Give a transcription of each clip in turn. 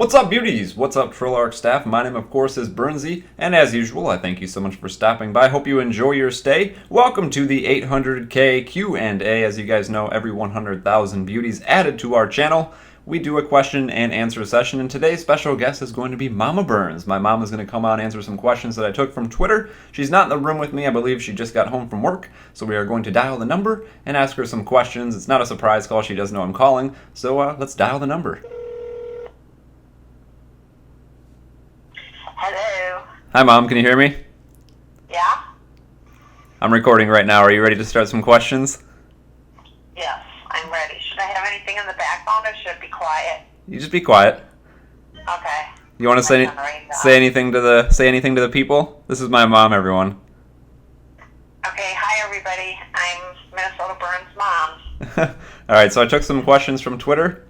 What's up, beauties? What's up, Trillark staff? My name, of course, is Burnsy, and as usual, I thank you so much for stopping by. Hope you enjoy your stay. Welcome to the 800K Q&A. As you guys know, every 100,000 beauties added to our channel, we do a question and answer session, and today's special guest is going to be Mama Burns. My mom is going to come on and answer some questions that I took from Twitter. She's not in the room with me. I believe she just got home from work, so we are going to dial the number and ask her some questions. It's not a surprise call. She does know I'm calling, so let's dial the number. Hello. Hi, Mom. Can you hear me? Yeah? I'm recording right now. Are you ready to start some questions? Yes, I'm ready. Should I have anything in the background or should it be quiet? You just be quiet. Okay. You want to say anything to the people? This is my mom, everyone. Okay, hi everybody. I'm Minnesota Burns' mom. All right, so I took some questions from Twitter.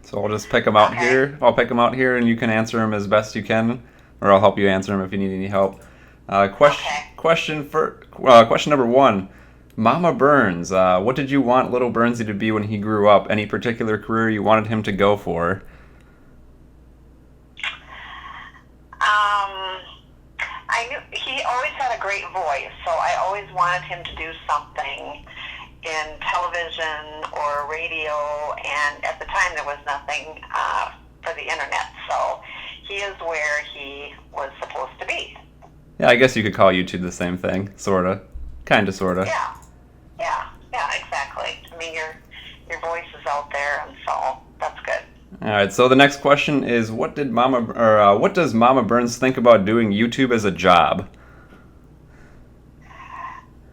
So I'll just pick them out here. I'll pick them out here, and you can answer them as best you can, or I'll help you answer them if you need any help. Question number one. Mama Burns, what did you want little Burnsy to be when he grew up? Any particular career you wanted him to go for? I knew he always had a great voice, so I always wanted him to do something in television or radio, and at the time there was nothing for the internet, so he is where he was supposed to be. Yeah, I guess you could call YouTube the same thing, sorta. Kinda, sorta. Yeah, exactly. I mean, your voice is out there, and so that's good. All right, so the next question is, what does Mama Burns think about doing YouTube as a job?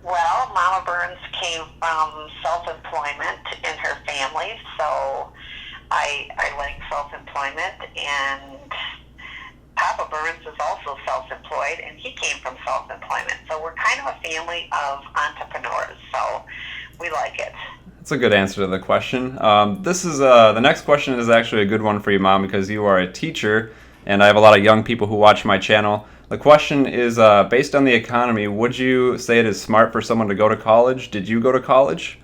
Well, Mama Burns came from self-employment in her family, so I like self-employment, and Papa Burns is also self-employed, and he came from self-employment. So we're kind of a family of entrepreneurs, so we like it. That's a good answer to the question. The next question is actually a good one for you, Mom, because you are a teacher, and I have a lot of young people who watch my channel. The question is, based on the economy, would you say it is smart for someone to go to college? Did you go to college?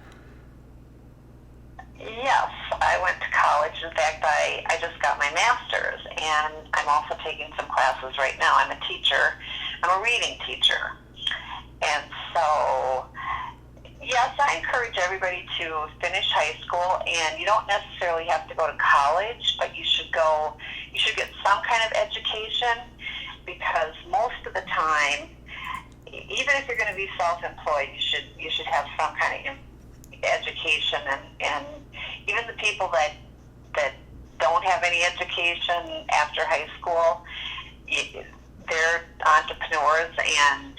Yes, I went to college. In fact, I just got my master's, and I'm also taking some classes right now. I'm a teacher. I'm a reading teacher. And so, yes, I encourage everybody to finish high school, and you don't necessarily have to go to college, but you should get some kind of education, because most of the time, even if you're going to be self-employed, you should have some kind of education, and even the people that don't have any education after high school, they're entrepreneurs, and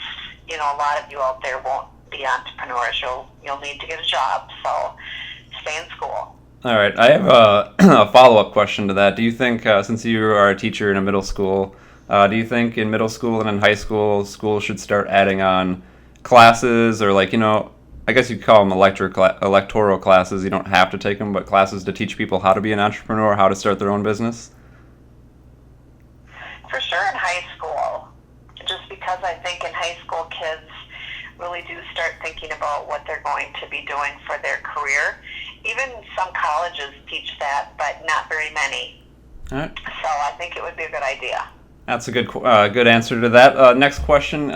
a lot of you out there won't be entrepreneurs. You'll need to get a job, so stay in school. All right, I have a follow-up question to that. Do you think, since you are a teacher in a middle school, do you think in middle school and in high school, schools should start adding on classes, or I guess you could call them electoral classes. You don't have to take them, but classes to teach people how to be an entrepreneur, how to start their own business? For sure in high school, just because I think in high school kids really do start thinking about what they're going to be doing for their career. Even some colleges teach that, but not very many. All right. So I think it would be a good idea. That's a good answer to that. Next question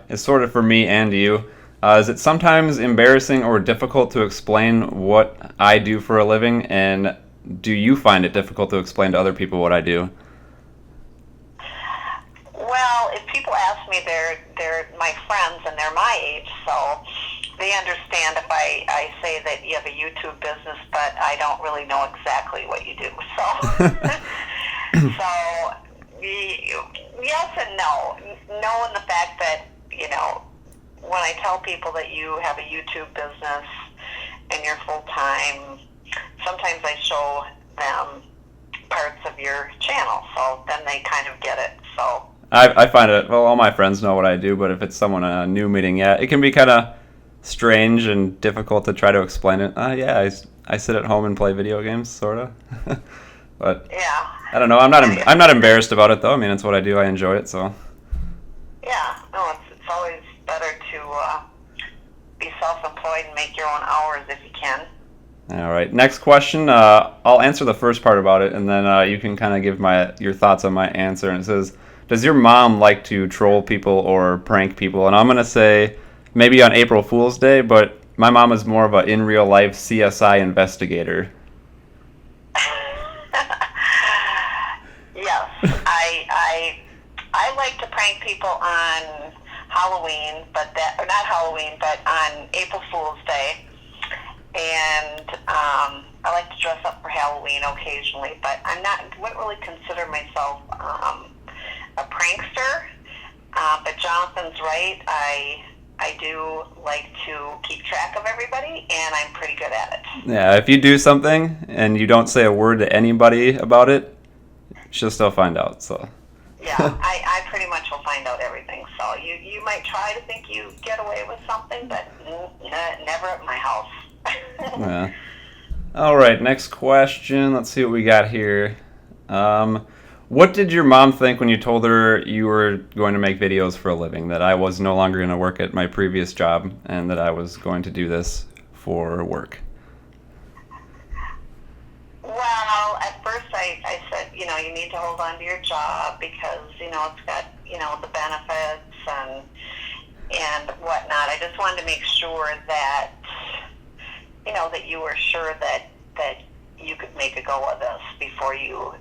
is sort of for me and you. Is it sometimes embarrassing or difficult to explain what I do for a living, and do you find it difficult to explain to other people what I do? Well, if people ask me, they're my friends and they're my age, so they understand if I say that you have a YouTube business, but I don't really know exactly what you do. So, yes and no. No in the fact that, when I tell people that you have a YouTube business and you're full-time, sometimes I show them parts of your channel, so then they kind of get it. So I find it, well, all my friends know what I do, but if it's someone new meeting, it can be kind of strange and difficult to try to explain it. I sit at home and play video games, sort of. But yeah, I don't know. I'm not embarrassed about it, though. I mean, it's what I do. I enjoy it, so. Yeah, no, it's always better to be self-employed and make your own hours if you can. All right. Next question. I'll answer the first part about it, and then you can kind of give your thoughts on my answer. And it says, "Does your mom like to troll people or prank people?" And I'm gonna say maybe on April Fool's Day, but my mom is more of a in real life CSI investigator. Yes, I like to prank people on Halloween, or not Halloween, but on April Fool's Day. And I like to dress up for Halloween occasionally, but wouldn't really consider myself a prankster. But Jonathan's right. I do like to keep track of everybody, and I'm pretty good at it. Yeah, if you do something and you don't say a word to anybody about it, she'll still find out. So. Yeah, I pretty much will find out everything. So you might try to think you get away with something, but never at my house. Yeah. All right, next question. Let's see what we got here. What did your mom think when you told her you were going to make videos for a living, that I was no longer going to work at my previous job and that I was going to do this for work? Well, at first I said, you need to hold on to your job because, it's got, the benefits and whatnot. I just wanted to make sure that, that you were sure that you could make a go of this before you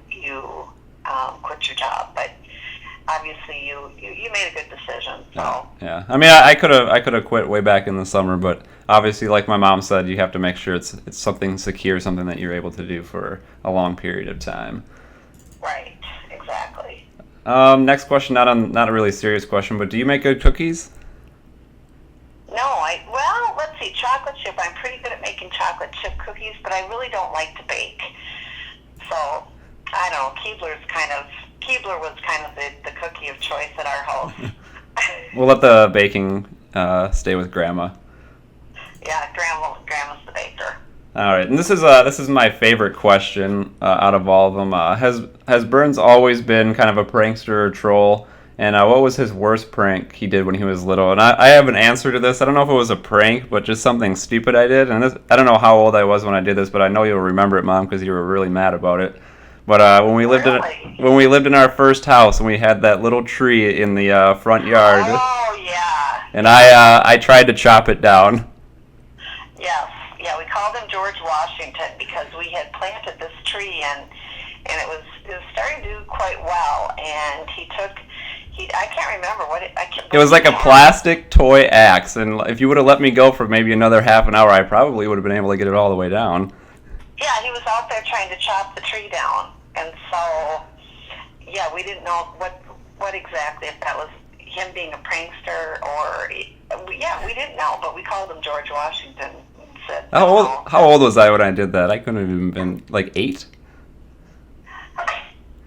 quit your job. But obviously you made a good decision. So yeah. I mean, I could have quit way back in the summer, but obviously, like my mom said, you have to make sure it's something secure, something that you're able to do for a long period of time. Right. Exactly. Next question, not a really serious question, but do you make good cookies? No, let's see, chocolate chip. I'm pretty good at making chocolate chip cookies, but I really don't like to bake. So, I don't know, Keebler was kind of the cookie of choice at our house. We'll let the baking stay with Grandma. Yeah, Grandma's the baker. All right, and this is my favorite question out of all of them. Has Burns always been kind of a prankster or troll? And what was his worst prank he did when he was little? And I have an answer to this. I don't know if it was a prank, but just something stupid I did. And I don't know how old I was when I did this, but I know you'll remember it, Mom, because you were really mad about it. But when we lived in our first house, and we had that little tree in the front yard. Oh yeah. And I tried to chop it down. Yes, yeah. We called him George Washington because we had planted this tree and it was starting to do quite well. And I can't remember what it was like a plastic toy axe, and if you would have let me go for maybe another half an hour, I probably would have been able to get it all the way down. Yeah, he was out there trying to chop the tree down, and so yeah, we didn't know what exactly, if that was him being a prankster or we didn't know, but we called him George Washington and said. How old was I when I did that? I couldn't have even been like 8.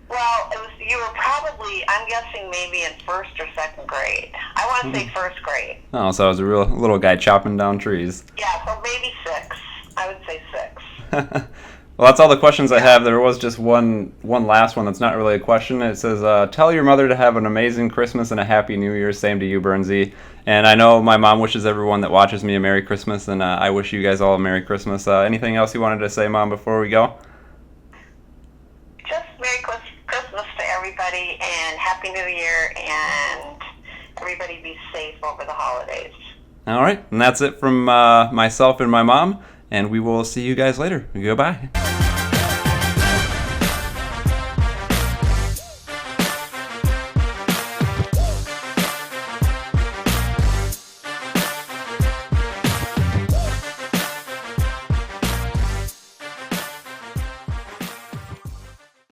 Well, you were probably, I'm guessing, maybe in first or second grade. I want to say first grade. Oh, so I was a real little guy chopping down trees. Yeah, so maybe 6. I would say 6. Well, that's all the questions I have. There was just one last one that's not really a question. It says, tell your mother to have an amazing Christmas and a Happy New Year. Same to you, Burnsy. And I know my mom wishes everyone that watches me a Merry Christmas, and I wish you guys all a Merry Christmas. Anything else you wanted to say, Mom, before we go? Just Merry Christmas to everybody, and Happy New Year, and everybody be safe over the holidays. All right, and that's it from myself and my mom. And we will see you guys later. Goodbye.